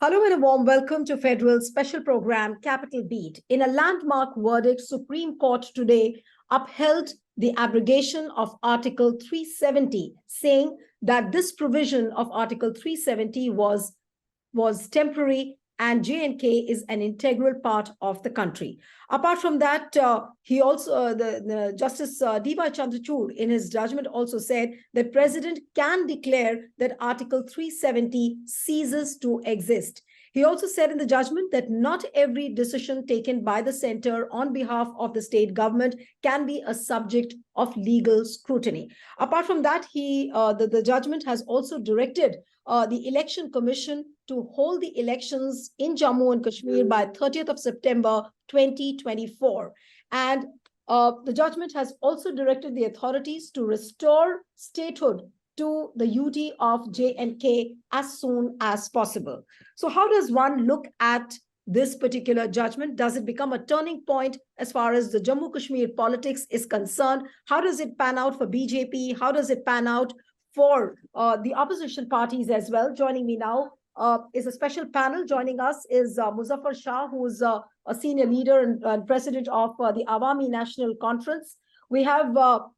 Hello and a warm welcome to Federal's special program, Capital Beat. In a landmark verdict, Supreme Court today upheld the abrogation of Article 370, saying that this provision of Article 370 was temporary and J&K is an integral part of the country. Apart from that, he also, the Justice D.Y. Chandrachud in his judgment also said that President can declare that Article 370 ceases to exist. He also said in the judgment that not every decision taken by the center on behalf of the state government can be a subject of legal scrutiny. Apart from that, the judgment has also directed the Election Commission to hold the elections in Jammu and Kashmir by 30th of September 2024. And the judgment has also directed the authorities to restore statehood to the UT of J&K as soon as possible. So how does one look at this particular judgment? Does it become a turning point as far as the Jammu Kashmir politics is concerned? How does it pan out for BJP? How does it pan out for the opposition parties as well? Joining me now is a special panel. Joining us is Muzaffar Shah, who is a senior leader and president of the Awami National Conference. We have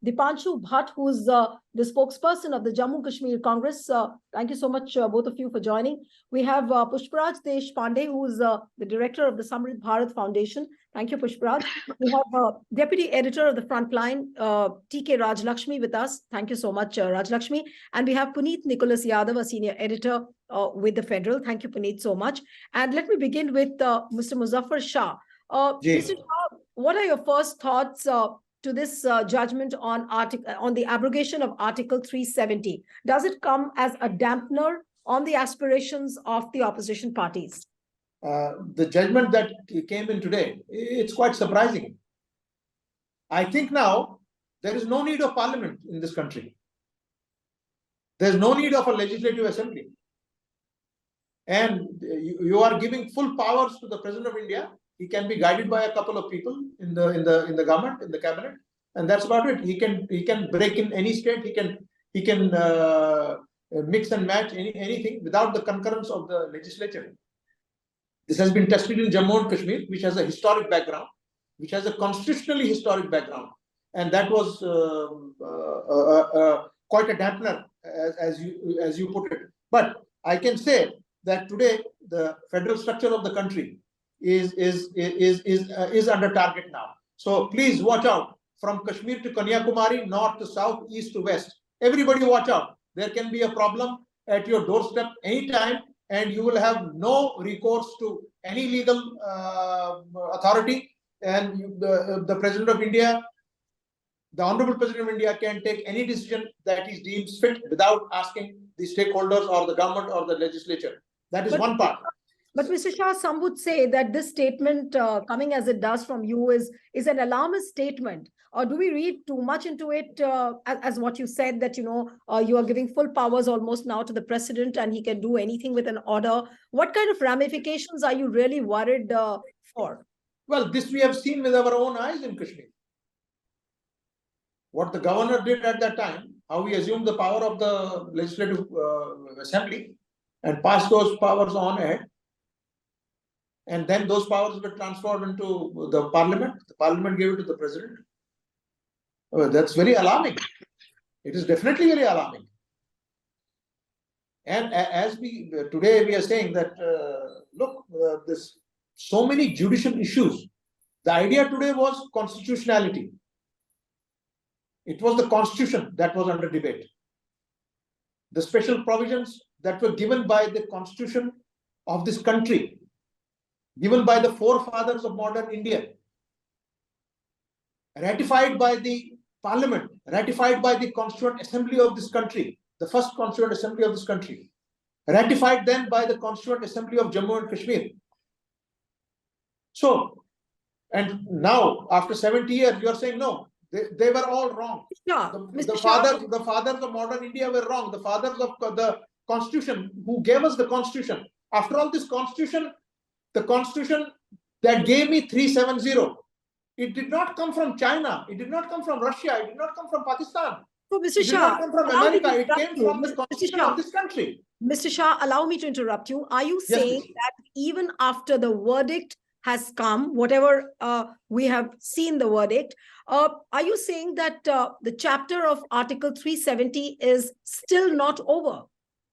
Dipanshu Bhatt, who is the spokesperson of the Jammu Kashmir Congress. Thank you so much, both of you, for joining. We have Pushparaj Deshpande, who is the director of the Samrid Bharat Foundation. Thank you, Pushparaj. We have deputy editor of the Frontline, TK Rajlakshmi, with us. Thank you so much, Rajlakshmi. And we have Puneet Nicholas Yadav, a senior editor with the Federal. Thank you, Puneet, so much. And let me begin with Mr. Muzaffar Shah. Mr. Shah, what are your first thoughts to this judgment on the abrogation of Article 370? Does it come as a dampener on the aspirations of the opposition parties? The judgment that came in today, it's quite surprising. I think now there is no need of parliament in this country. There's no need of a legislative assembly. And you are giving full powers to the President of India. He can be guided by a couple of people in the government, in the cabinet, and that's about it. He can break in any state. He can mix and match anything without the concurrence of the legislature. This has been tested in Jammu and Kashmir, which has a historic background, which has a constitutionally historic background, and that was quite a dampener, as you put it. But I can say that today the federal structure of the country is under target now. So please watch out from Kashmir to Kanyakumari, north to south, east to west. Everybody watch out. There can be a problem at your doorstep anytime, and you will have no recourse to any legal authority. And the President of India, the Honorable President of India, can take any decision that he deems fit without asking the stakeholders or the government or the legislature. That is one part. But Mr. Shah, some would say that this statement, coming as it does from you, is an alarmist statement. Or do we read too much into it, as what you said, that you are giving full powers almost now to the president and he can do anything with an order? What kind of ramifications are you really worried for? Well, this we have seen with our own eyes in Kashmir. What the governor did at that time, how he assumed the power of the legislative assembly and passed those powers on ahead. And then those powers were transferred into the parliament. The parliament gave it to the president. That's very alarming. It is definitely very alarming. And as today we are saying that, look, there's so many judicial issues. The idea today was constitutionality. It was the constitution that was under debate. The special provisions that were given by the constitution of this country, given by the forefathers of modern India, ratified by the parliament, ratified by the Constituent Assembly of this country, the first Constituent Assembly of this country, ratified then by the Constituent Assembly of Jammu and Kashmir. So, and now after 70 years, you are saying no, they were all wrong. Yeah, the fathers of modern India were wrong. The fathers of the Constitution, who gave us the Constitution. After all, this Constitution, the Constitution that gave me 370, it did not come from China. It did not come from Russia. It did not come from Pakistan. So, Mr. It did not Shah, come from America. It came from the Constitution of this country. Mr. Shah, allow me to interrupt you. Are you Yes, saying please. that even after the verdict has come, whatever we have seen the verdict, are you saying that the chapter of Article 370 is still not over?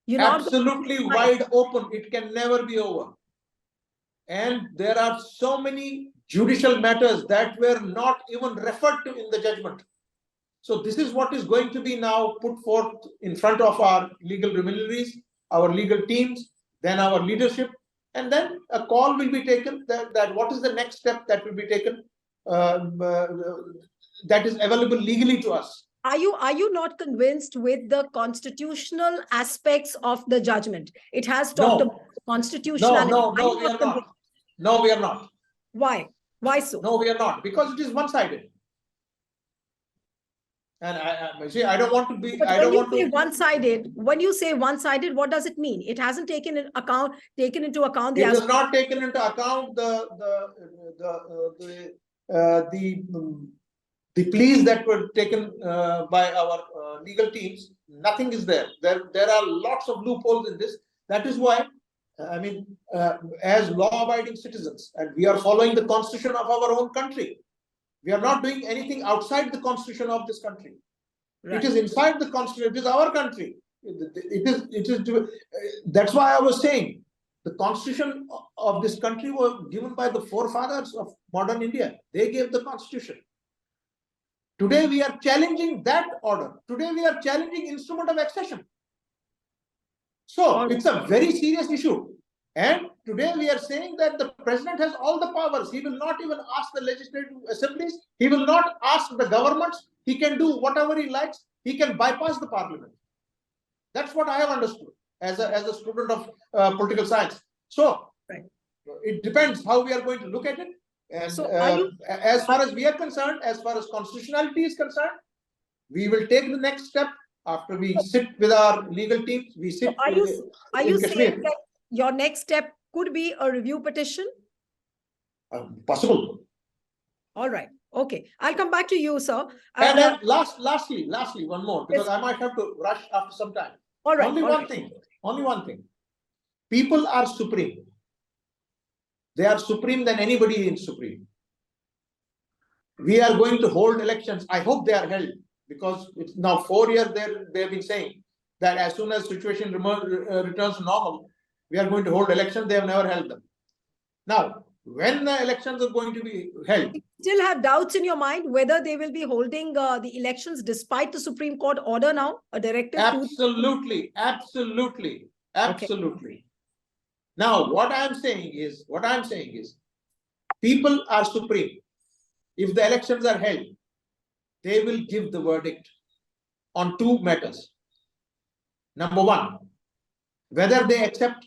You're not going Absolutely to wide open. It can never be over. And there are so many judicial matters that were not even referred to in the judgment. So this is what is going to be now put forth in front of our legal luminaries, our legal teams, then our leadership, and then a call will be taken that what is the next step that will be taken that is available legally to us. Are you not convinced with the constitutional aspects of the judgment? It has talked about No, constitutionality. Are you we not are convinced? not. No, we are not. Why? Why so? No, we are not, because it is one-sided. And I see. I don't want to be. But I when don't you want say to. one-sided, what does it mean? It hasn't taken into account the It has aspect. not taken into account the pleas that were taken by our legal teams. Nothing is there. There are lots of loopholes in this. That is why, I mean, as law-abiding citizens, and we are following the constitution of our own country. We are not doing anything outside the constitution of this country. It is inside the constitution. It is our country. It is. That's why I was saying the constitution of this country was given by the forefathers of modern India. They gave the constitution. Today we are challenging that order. Today we are challenging instrument of accession. So it's a very serious issue. And today we are saying that the president has all the powers. He will not even ask the legislative assemblies. He will not ask the governments. He can do whatever he likes. He can bypass the parliament. That's what I have understood as a student of political science. So it depends how we are going to look at it. And So as far as we are concerned, as far as constitutionality is concerned, we will take the next step after we sit with our legal teams. We sit are you in Kashmir. saying that your next step could be a review petition? Possible. All right. Okay. I'll come back to you, sir. And then lastly, one more, because I might have to rush after some time. All right. Only one thing. People are supreme. They are supreme than anybody in supreme. We are going to hold elections. I hope they are held, because it's now 4 years they've been saying that as soon as situation returns to normal, we are going to hold elections. They have never held them. Now, when the elections are going to be held, you still have doubts in your mind whether they will be holding the elections despite the Supreme Court order now, a directive? Absolutely. Okay. Now, what I'm saying is, people are supreme. If the elections are held, they will give the verdict on two matters. Number one, whether they accept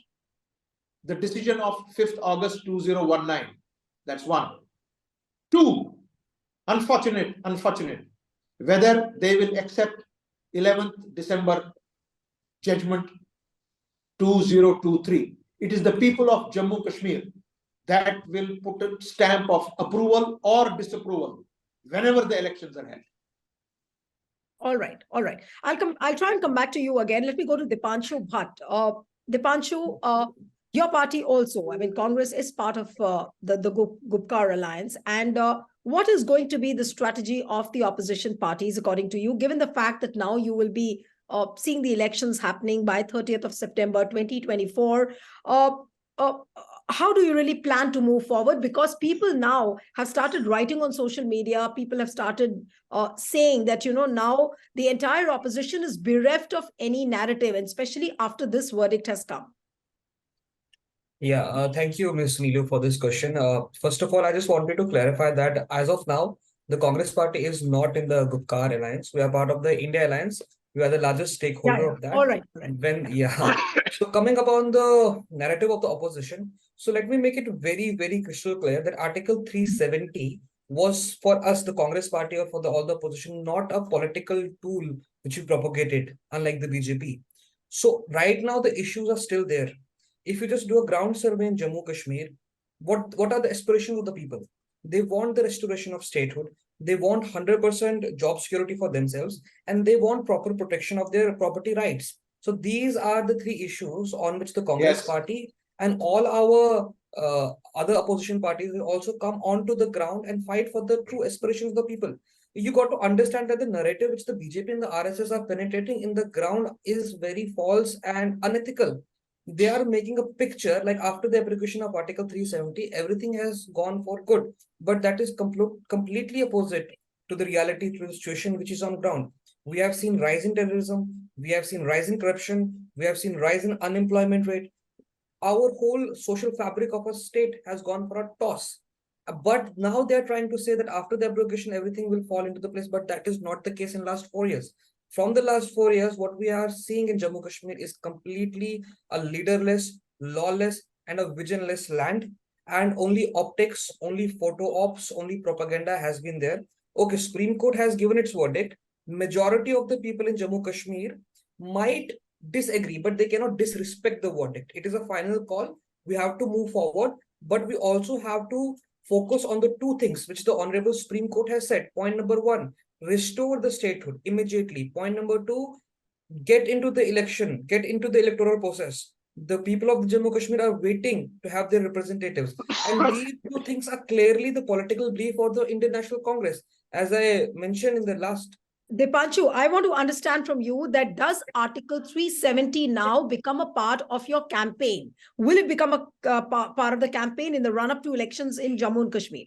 the decision of 5th August 2019. That's one. Two, unfortunate, whether they will accept 11th December judgment 2023. It is the people of Jammu Kashmir that will put a stamp of approval or disapproval whenever the elections are held. All right. I'll try and come back to you again. Let me go to Dipanshu Bhatt. Dipanshu, your party also, I mean, Congress is part of the Gupkar alliance. And what is going to be the strategy of the opposition parties, according to you, given the fact that now you will be seeing the elections happening by 30th of September 2024? How do you really plan to move forward? Because people now have started writing on social media. People have started saying that, now the entire opposition is bereft of any narrative, and especially after this verdict has come. Yeah, thank you, Ms. Neelu, for this question. First of all, I just wanted to clarify that as of now, the Congress party is not in the Gupkar alliance. We are part of the India alliance. We are the largest stakeholder of that. All right. So coming upon the narrative of the opposition, so let me make it very, very crystal clear that Article 370 was for us, the Congress party, or for all the opposition, not a political tool which we propagated, unlike the BJP. So right now, the issues are still there. If you just do a ground survey in Jammu Kashmir, what are the aspirations of the people? They want the restoration of statehood. They want 100% job security for themselves, and they want proper protection of their property rights. So these are the three issues on which the Congress Yes. party and all our other opposition parties will also come onto the ground and fight for the true aspirations of the people. You got to understand that the narrative which the BJP and the RSS are penetrating in the ground is very false and unethical. They are making a picture like after the application of Article 370, everything has gone for good, but that is completely opposite to the reality, to the situation which is on ground. We have seen rising terrorism, we have seen rising corruption, we have seen rising unemployment rate. Our whole social fabric of a state has gone for a toss. But now they're trying to say that after the abrogation, everything will fall into the place. But that is not the case in last 4 years. From the last 4 years, what we are seeing in Jammu Kashmir is completely a leaderless, lawless, and a visionless land. And only optics, only photo ops, only propaganda has been there. Okay, Supreme Court has given its verdict. Majority of the people in Jammu Kashmir might disagree, but they cannot disrespect the verdict. It is a final call. We have to move forward, but we also have to focus on the two things which the Honorable Supreme Court has said. Point number one, restore the statehood immediately. Point number two, get into the election, get into the electoral process. The people of Jammu Kashmir are waiting to have their representatives. And these two things are clearly the political brief for the Indian National Congress. As I mentioned in the last Dipanshu, I want to understand from you that does Article 370 now become a part of your campaign? Will it become a part of the campaign in the run-up to elections in Jammu and Kashmir?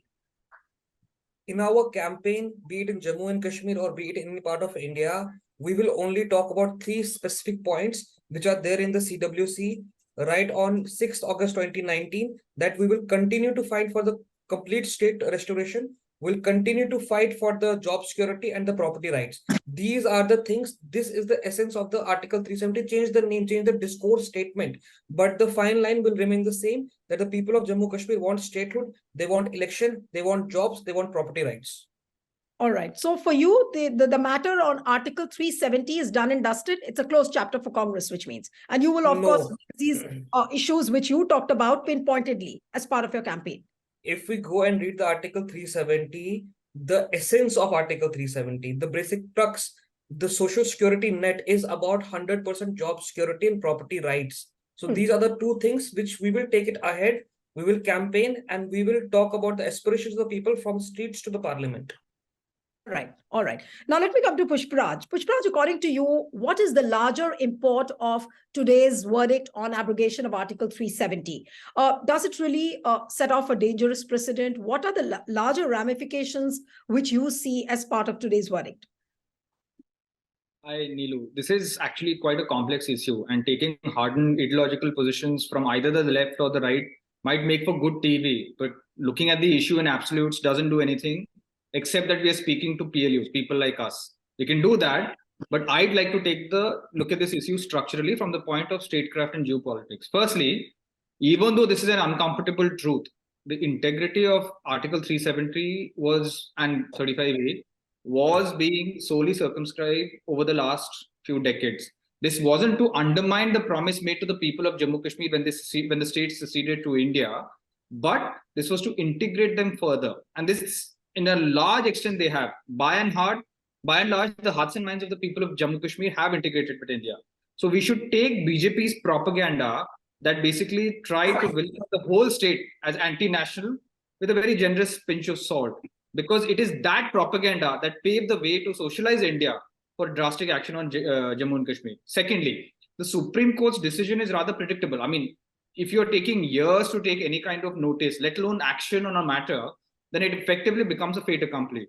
In our campaign, be it in Jammu and Kashmir or be it in any part of India, we will only talk about three specific points which are there in the CWC right on 6th August 2019, that we will continue to fight for the complete state restoration, will continue to fight for the job security and the property rights. These are the things, this is the essence of the Article 370. Change the name, change the discourse statement, but the fine line will remain the same, that the people of Jammu Kashmir want statehood, they want election, they want jobs, they want property rights. All right. So for you, the matter on Article 370 is done and dusted. It's a closed chapter for Congress, which means. And you will, of course, these issues which you talked about pinpointedly as part of your campaign. If we go and read the Article 370, the essence of Article 370, the basic crux, the social security net is about 100% job security and property rights. So these are the two things which we will take it ahead. We will campaign and we will talk about the aspirations of the people from streets to the parliament. Right. All right. Now let me come to Pushparaj. Pushparaj, according to you, what is the larger import of today's verdict on abrogation of Article 370? Does it really set off a dangerous precedent? What are the larger ramifications which you see as part of today's verdict? Hi, Neelu. This is actually quite a complex issue, and taking hardened ideological positions from either the left or the right might make for good TV, but looking at the issue in absolutes doesn't do anything, except that we are speaking to PLUs, people like us. We can do that, but I'd like to take the look at this issue structurally from the point of statecraft and geopolitics. Firstly, even though this is an uncomfortable truth, the integrity of Article 370 was, and 35A, was being solely circumscribed over the last few decades. This wasn't to undermine the promise made to the people of Jammu Kashmir when the state seceded to India, but this was to integrate them further. And this, in a large extent, they have. By and large, the hearts and minds of the people of Jammu Kashmir have integrated with India. So we should take BJP's propaganda that basically tried to villain the whole state as anti-national with a very generous pinch of salt, because it is that propaganda that paved the way to socialize India for drastic action on Jammu and Kashmir. Secondly, the Supreme Court's decision is rather predictable. I mean, if you're taking years to take any kind of notice, let alone action on a matter, then it effectively becomes a fait accompli.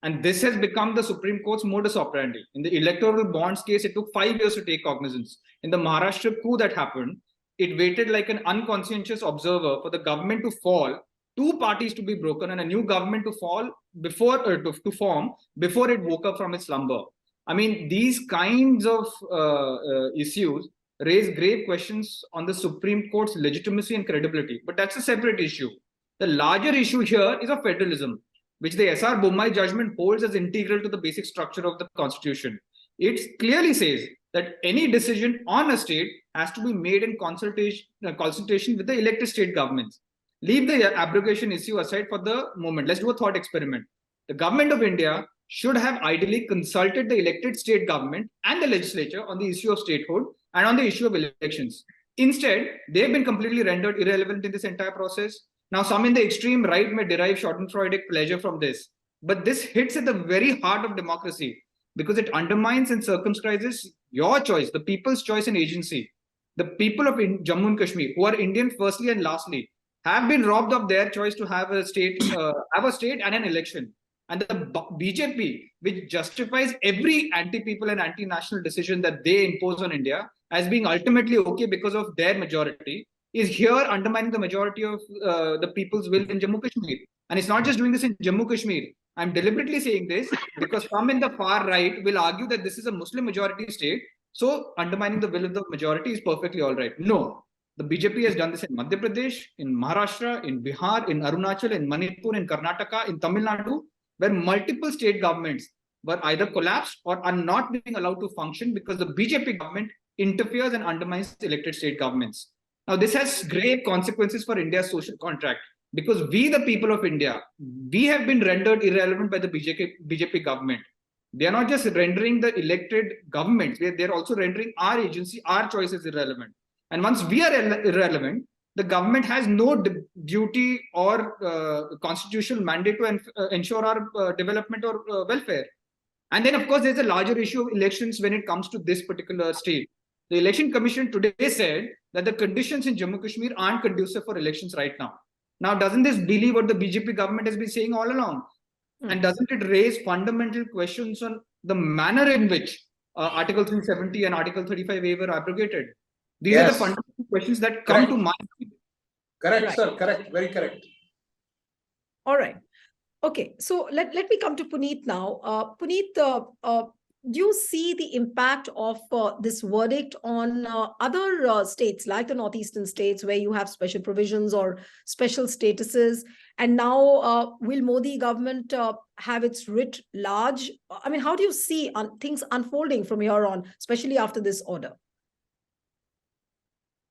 And this has become the Supreme Court's modus operandi. In the electoral bonds case, it took 5 years to take cognizance. In the Maharashtra coup that happened, it waited like an unconscientious observer for the government to fall, two parties to be broken, and a new government to fall to form before it woke up from its slumber. I mean, these kinds of issues raise grave questions on the Supreme Court's legitimacy and credibility. But that's a separate issue. The larger issue here is of federalism, which the SR Bommai judgment holds as integral to the basic structure of the Constitution. It clearly says that any decision on a state has to be made in consultation with the elected state governments. Leave the abrogation issue aside for the moment. Let's do a thought experiment. The government of India should have ideally consulted the elected state government and the legislature on the issue of statehood and on the issue of elections. Instead, they've been completely rendered irrelevant in this entire process. Now, some in the extreme right may derive schadenfreudic pleasure from this, but this hits at the very heart of democracy because it undermines and circumscribes your choice, the people's choice and agency. The people of Jammu and Kashmir, who are Indian firstly and lastly, have been robbed of their choice to have a state and an election. And the BJP, which justifies every anti-people and anti-national decision that they impose on India as being ultimately okay because of their majority, is here undermining the majority of the people's will in Jammu Kashmir. And it's not just doing this in Jammu Kashmir. I'm deliberately saying this because some in the far right will argue that this is a Muslim majority state, so undermining the will of the majority is perfectly all right. No, the BJP has done this in Madhya Pradesh, in Maharashtra, in Bihar, in Arunachal, in Manipur, in Karnataka, in Tamil Nadu, where multiple state governments were either collapsed or are not being allowed to function because the BJP government interferes and undermines elected state governments. Now, this has grave consequences for India's social contract because we, the people of India, we have been rendered irrelevant by the BJP government. They are not just rendering the elected governments, they're also rendering our agency, our choices irrelevant. And once we are irrelevant, the government has no duty or constitutional mandate to ensure our development or welfare. And then, of course, there's a larger issue of elections when it comes to this particular state. The Election Commission today said that the conditions in Jammu Kashmir aren't conducive for elections right now. Now, doesn't this believe what the BJP government has been saying all along? And doesn't it raise fundamental questions on the manner in which Article 370 and Article 35A were abrogated? These are the fundamental questions that come to mind. Correct, sir. Correct. Very correct. All right. Okay. So let me come to Puneet now. Puneet, do you see the impact of this verdict on other states like the northeastern states where you have special provisions or special statuses? And now will Modi government have its writ large? I mean, how do you see things unfolding from here on, especially after this order?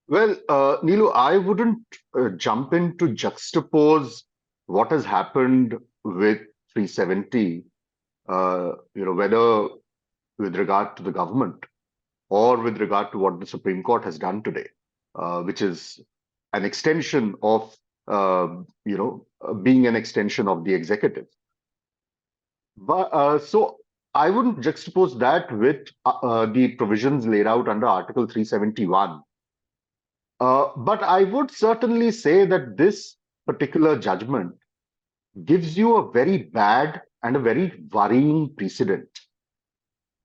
Well, Neelu, I wouldn't jump in to juxtapose what has happened with 370, whether with regard to the government or with regard to what the Supreme Court has done today, which is an extension of, being an extension of the executive. But so I wouldn't juxtapose that with the provisions laid out under Article 371. But I would certainly say that this particular judgment gives you a very bad and a very worrying precedent.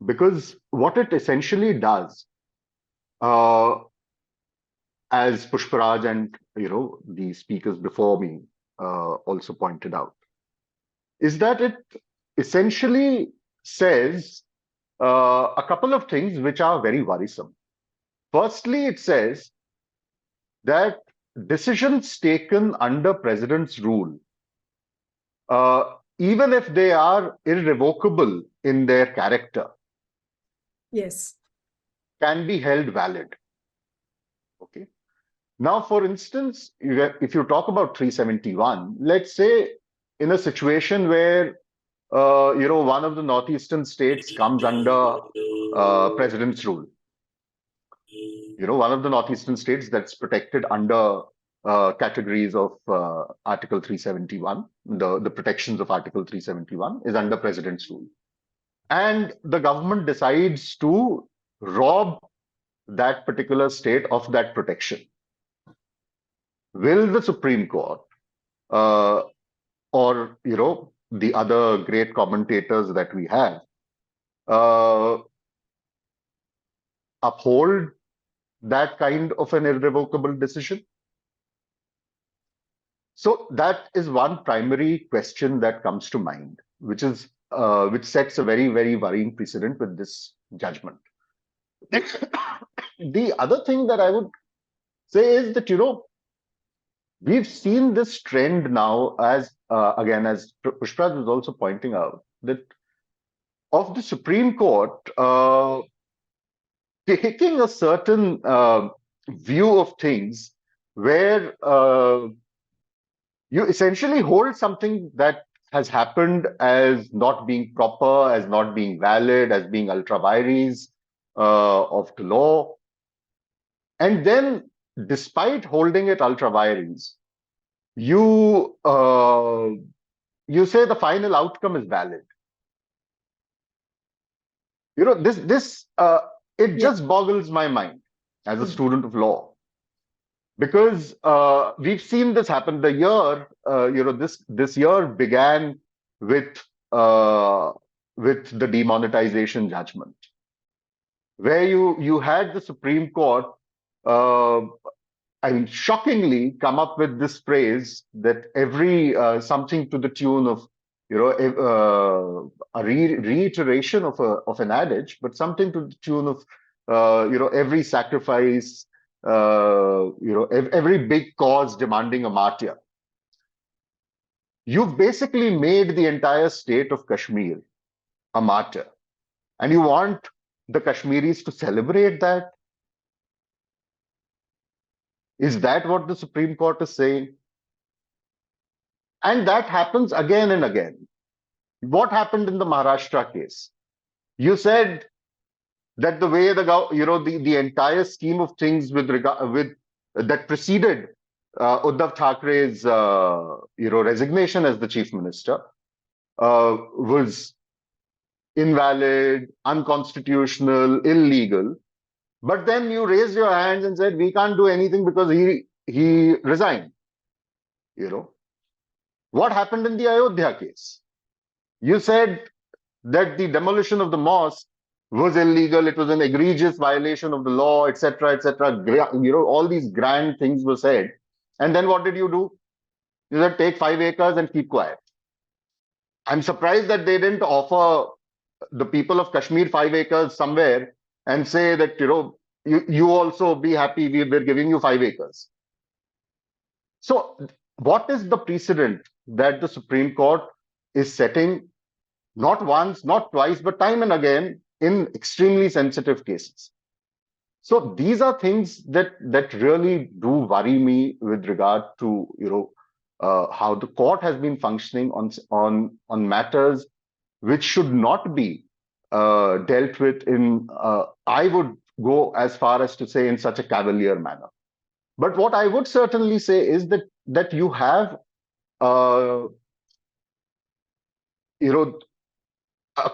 Because what it essentially does, as Pushparaj and the speakers before me also pointed out, is that it essentially says a couple of things which are very worrisome. Firstly, it says that decisions taken under President's rule, even if they are irrevocable in their character, yes, can be held valid. Okay. Now, for instance, if you talk about 371, let's say in a situation where one of the northeastern states comes under President's rule, one of the northeastern states that's protected under categories of Article 371, the protections of Article 371 is under President's rule. And the government decides to rob that particular state of that protection. Will the Supreme Court or the other great commentators that we have uphold that kind of an irrevocable decision? So that is one primary question that comes to mind, which sets a very, very worrying precedent with this judgment. The other thing that I would say is that, we've seen this trend now as, again, as Pushparaj was also pointing out, that of the Supreme Court taking a certain view of things where you essentially hold something that has happened as not being proper, as not being valid, as being ultra vires of the law. And then, despite holding it ultra vires, you you say the final outcome is valid. You know, it Yeah. just boggles my mind as a Mm. student of law, because we've seen this happen. The year, this year began uh, with the demonetization judgment, where you had the Supreme Court, uh, I mean, shockingly come up with this phrase that every something to the tune of, a reiteration of an adage, but something to the tune of, every sacrifice, every big cause demanding a martyr. You've basically made the entire state of Kashmir a martyr, and you want the Kashmiris to celebrate that. Is that what the Supreme Court is saying? And that happens again and again. What happened in the Maharashtra case? You said that the way the entire scheme of things with that preceded Uddhav Thackeray's resignation as the chief minister was invalid, unconstitutional, illegal. But then you raised your hands and said we can't do anything because he resigned. What happened in the Ayodhya case? You said that the demolition of the mosque was illegal, it was an egregious violation of the law, etc., etc. All these grand things were said. And then what did you do? You said take 5 acres and keep quiet. I'm surprised that they didn't offer the people of Kashmir 5 acres somewhere and say that, you also be happy, we're giving you 5 acres. So what is the precedent that the Supreme Court is setting, not once, not twice, but time and again in extremely sensitive cases? So these are things that really do worry me with regard to how the court has been functioning on matters which should not be dealt with in, I would go as far as to say, in such a cavalier manner. But what I would certainly say is that you have a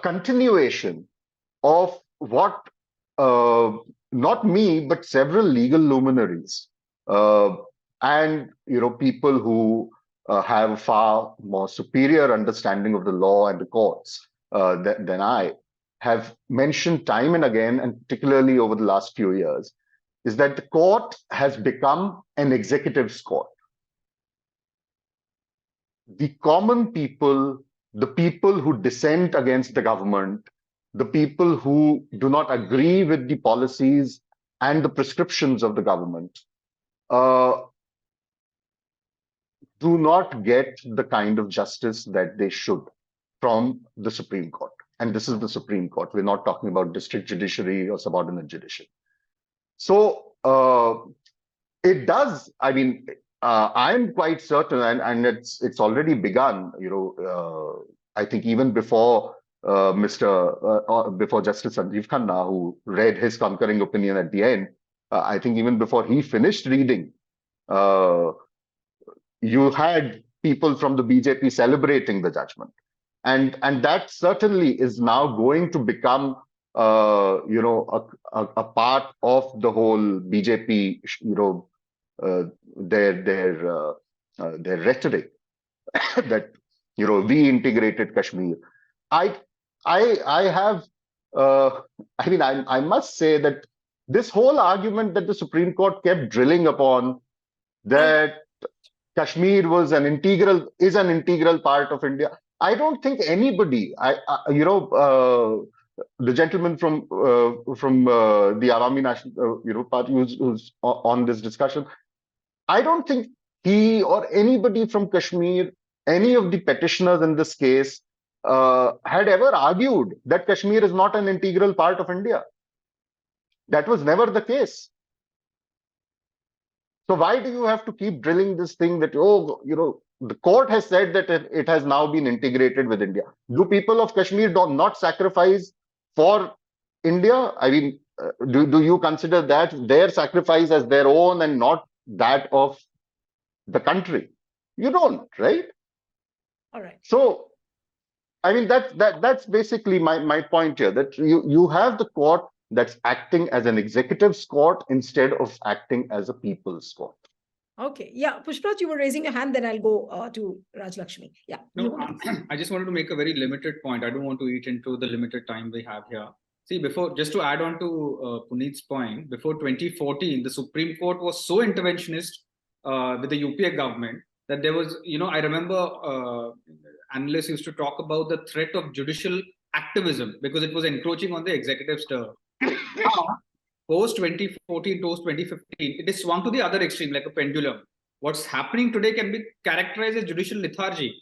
continuation of what not me but several legal luminaries and people who have a far more superior understanding of the law and the courts than I have mentioned time and again, and particularly over the last few years, is that the court has become an executive's court. The common people, the people who dissent against the government, the people who do not agree with the policies and the prescriptions of the government, do not get the kind of justice that they should from the Supreme Court. And this is the Supreme Court. We're not talking about district judiciary or subordinate judiciary. So it does, I mean, I'm quite certain, and it's already begun, I think even before before Justice Sanjeev Khanna, who read his concurring opinion at the end, I think even before he finished reading, you had people from the BJP celebrating the judgment. And that certainly is now going to become a part of the whole BJP, their rhetoric that we integrated Kashmir. I have I mean I must say that this whole argument that the Supreme Court kept drilling upon, that Kashmir is an integral part of India. I don't think anybody, the gentleman from the Awami National Party who's on this discussion, I don't think he or anybody from Kashmir, any of the petitioners in this case, had ever argued that Kashmir is not an integral part of India. That was never the case. So why do you have to keep drilling this thing that, oh, the court has said that it has now been integrated with India? Do people of Kashmir not sacrifice for India? I mean, do you consider that their sacrifice as their own and not that of the country? You don't, right? All right. So, I mean, that's basically my point here, that you have the court that's acting as an executive's court instead of acting as a people's court. Okay. Yeah. Pushpraj, you were raising a hand, then I'll go to Raj Lakshmi. Yeah. No, I just wanted to make a very limited point. I don't want to eat into the limited time we have here. See, just to add on to Puneet's point, before 2014, the Supreme Court was so interventionist with the UPA government that there was, I remember analysts used to talk about the threat of judicial activism because it was encroaching on the executive's term. Post 2014, post 2015, it is swung to the other extreme like a pendulum. What's happening today can be characterized as judicial lethargy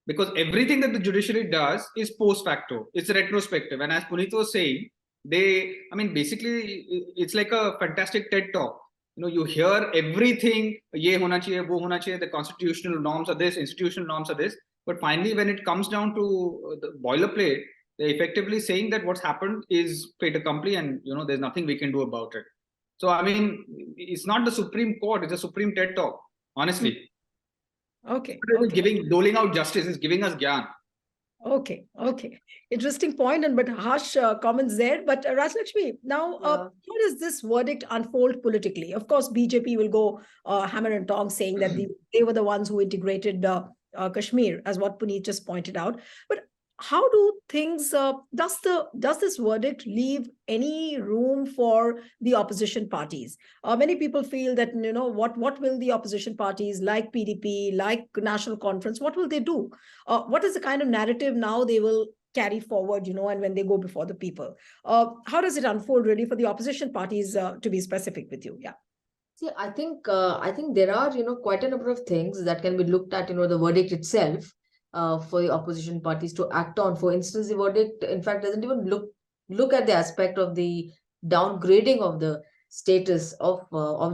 because everything that the judiciary does is post facto, it's retrospective. And as Puneet was saying, basically, it's like a fantastic TED talk. You hear everything, ye hona chahiye, wo hona chahiye, the constitutional norms are this, institutional norms are this. But finally, when it comes down to the boilerplate, they're effectively saying that what's happened is fait accompli and there's nothing we can do about it. So I mean, it's not the Supreme Court, it's a Supreme TED talk, honestly. Okay. Doling out justice, is giving us gyan. Okay. Interesting point, but harsh comments there. But Raj Lakshmi, now how does this verdict unfold politically? Of course, BJP will go hammer and tongs saying that they were the ones who integrated Kashmir, as what Puneet just pointed out. But how do things, does this verdict leave any room for the opposition parties? Many people feel that, what will the opposition parties like PDP, like National Conference, what will they do? What is the kind of narrative now they will carry forward, and when they go before the people? How does it unfold really for the opposition parties, to be specific with you? Yeah. See, I think there are, quite a number of things that can be looked at, the verdict itself. For the opposition parties to act on. For instance, the verdict, in fact, doesn't even look at the aspect of the downgrading of the status of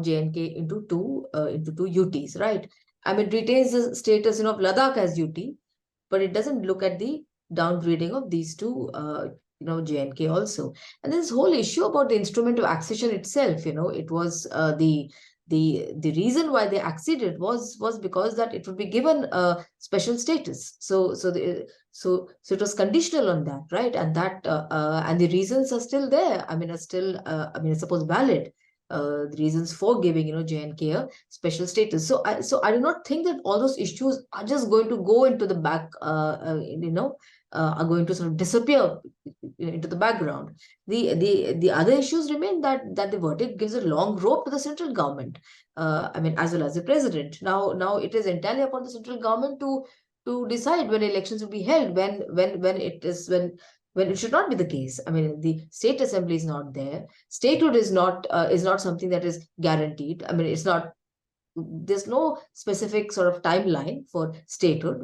J&K into two UTs, right? I mean, it retains the status of Ladakh as UT, but it doesn't look at the downgrading of these two, J&K also. And this whole issue about the instrument of accession itself, it was the reason why they acceded was because that it would be given a special status. So it was conditional on that, right? And that and the reasons are still there. I mean, I suppose valid. The reasons for giving J&K a special status. So I do not think that all those issues are just going to go into the back. Are going to sort of disappear into the background. The other issues remain that the verdict gives a long rope to the central government. As well as the president. Now it is entirely upon the central government to decide when elections will be held, when it should not be the case. I mean, the state assembly is not there. Statehood is not something that is guaranteed. I mean, it's not. There's no specific sort of timeline for statehood.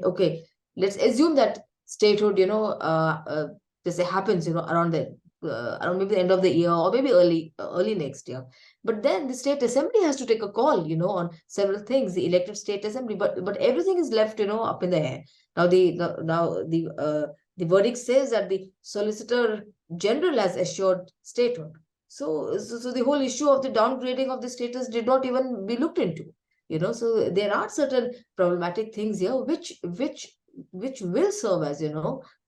Okay. Let's assume that statehood, this happens, around maybe the end of the year or maybe early next year. But then the state assembly has to take a call, on several things. The elected state assembly, but everything is left, up in the air. Now the verdict says that the Solicitor General has assured statehood. So the whole issue of the downgrading of the status did not even be looked into. So there are certain problematic things here which will serve as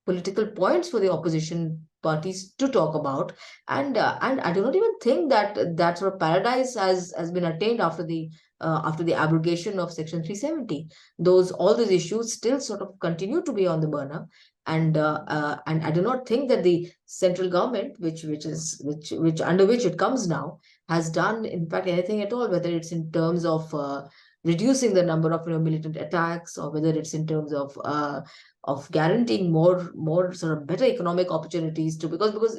political points for the opposition parties to talk about, and I do not even think that sort of paradise has been attained after the abrogation of Section 370. All those issues still sort of continue to be on the burner, and I do not think that the central government, which under which it comes now, has done in fact anything at all, whether it's in terms of reducing the number of militant attacks, or whether it's in terms of guaranteeing more sort of better economic opportunities to, because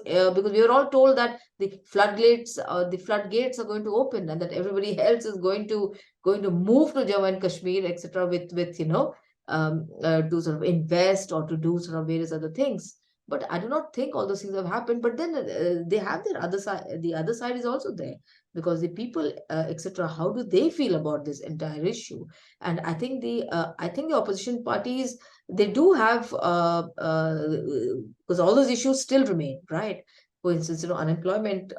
we are all told that the floodgates are going to open, and that everybody else is going to move to Jammu and Kashmir, etc., with to sort of invest or to do sort of various other things. But I do not think all those things have happened. But then they have their other side. The other side is also there, because the people, etc. How do they feel about this entire issue? And I think the opposition parties, they do have because all those issues still remain, right? For instance, unemployment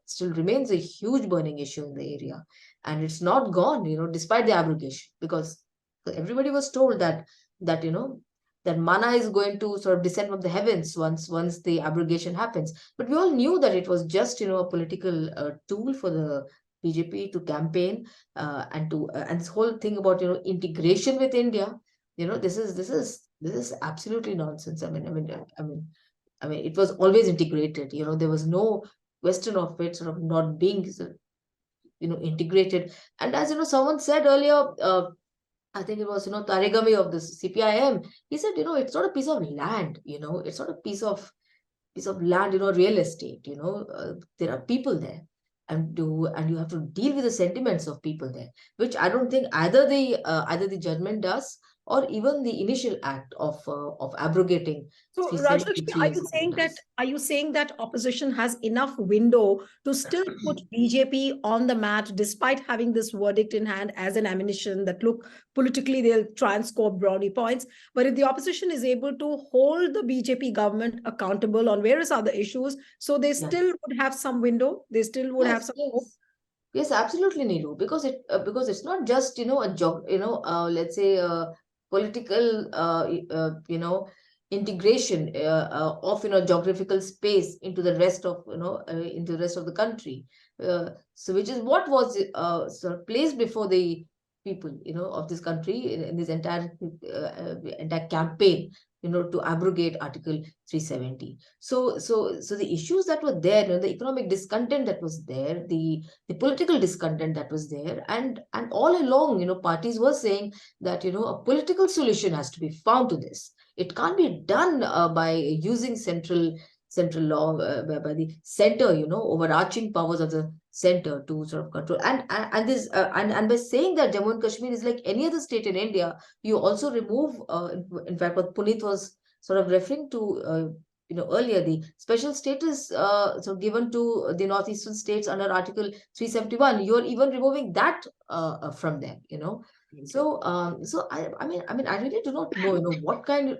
still remains a huge burning issue in the area, and it's not gone, despite the abrogation, because everybody was told that that manna is going to sort of descend from the heavens once the abrogation happens. But we all knew that it was just a political tool for the BJP to campaign and this whole thing about integration with India. This is absolutely nonsense. I mean, it was always integrated. There was no question of it sort of not being integrated. And as someone said earlier, I think it was Taregami of this CPIM. He said, it's not a piece of land. It's not a piece of land. Real estate. There are people there, and you have to deal with the sentiments of people there, which I don't think either the judgment does, or even the initial act of abrogating. So, 373 Rajlakshmi, are you saying that opposition has enough window to still put BJP on the mat despite having this verdict in hand as an ammunition that, look, politically they'll try and score brownie points, but if the opposition is able to hold the BJP government accountable on various other issues, so they still would have some window, they still would have some hope? Yes, absolutely, Neelu, because it's not just a job, let's say political integration of geographical space into the rest of the country. So which is what was sort of placed before the people of this country in this entire campaign to abrogate Article 370. So the issues that were there, the economic discontent that was there, the political discontent that was there, and all along, parties were saying that a political solution has to be found to this. It can't be done by using central law, by the center, overarching powers of the center to sort of control. And this and by saying that Jammu and Kashmir is like any other state in India, you also remove, in fact, what Puneet was sort of referring to, earlier, the special status so given to the northeastern states under Article 371. You're even removing that from them, So I mean, I really do not know, what kind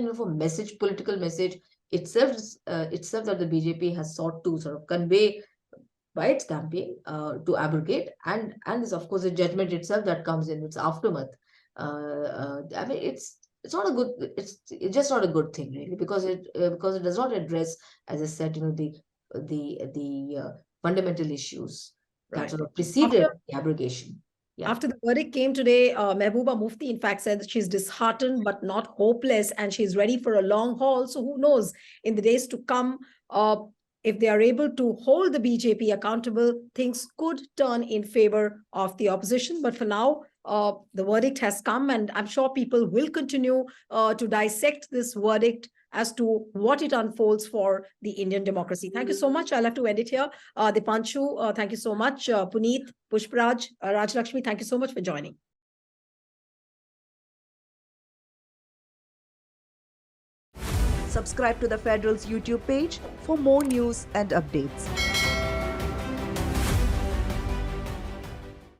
of a message, political message itself that the BJP has sought to sort of convey by its campaign to abrogate, and is of course the judgment itself that comes in its aftermath. I mean, it's not a good, it's just not a good thing, really, because it does not address, as I said, the fundamental issues that sort of preceded the abrogation. After the verdict came today, Mehbooba Mufti, in fact, said that she's disheartened but not hopeless, and she's ready for a long haul. So who knows, in the days to come, if they are able to hold the BJP accountable, things could turn in favor of the opposition. But for now, the verdict has come, and I'm sure people will continue to dissect this verdict as to what it unfolds for the Indian democracy. Thank you so much. I'll have to end it here. Dipanshu, thank you so much. Puneet, Pushparaj, Rajlakshmi, thank you so much for joining. Subscribe to the Federal's YouTube page for more news and updates.